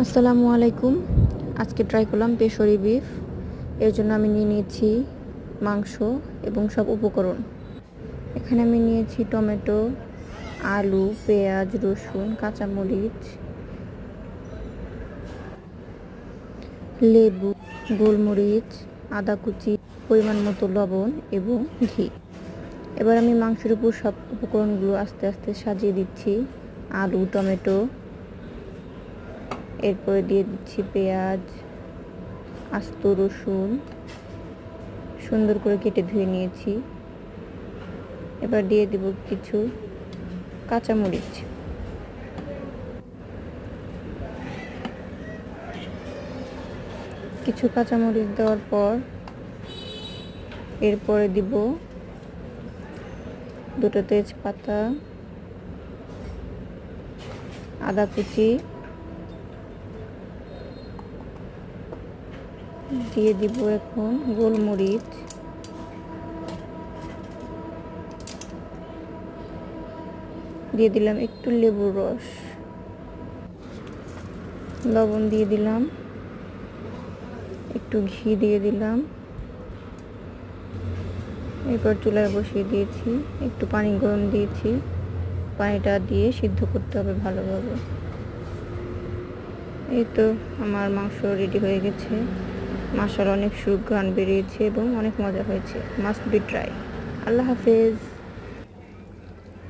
আসসালামু আলাইকুম। আজকে ট্রাই করলাম পেশরি বিফ। এর জন্য আমি নিয়ে নিয়েছি মাংস এবং সব উপকরণ। এখানে আমি নিয়েছি টমেটো, আলু, পেঁয়াজ, রসুন, কাঁচামরিচ, লেবু, গোলমরিচ, আদা কুচি, পরিমাণ মতো লবণ এবং ঘি। এবার আমি মাংসের উপর সব উপকরণগুলো আস্তে আস্তে সাজিয়ে দিচ্ছি। আলু, টমেটো, এরপরে দিয়ে দিচ্ছি পেঁয়াজ, আস্ত রসুন সুন্দর করে কেটে ধুয়ে নিয়েছি। এবার দিয়ে দিব কিছু কাঁচামরিচ। কিছু কাঁচামরিচ দেওয়ার পর এরপরে দিব দুটো তেজপাতা, আদা কুচি, দিয়ে দিব এখন গোলমরিচ, দিয়ে দিলাম একটু লেবুর রস, লবণ দিয়ে দিলাম, একটু ঘি দিয়ে দিলাম। এরপর চুলায় বসিয়ে দিয়েছি, একটু পানি গরম দিয়েছি। পানিটা দিয়ে সিদ্ধ করতে হবে ভালোভাবে। এই তো আমার মাংস রেডি হয়ে গেছে। মাশাআল্লাহ অনেক সুঘ্রাণ বেরিয়েছে এবং অনেক মজা হয়েছে। Must be try. আল্লাহ হাফেজ।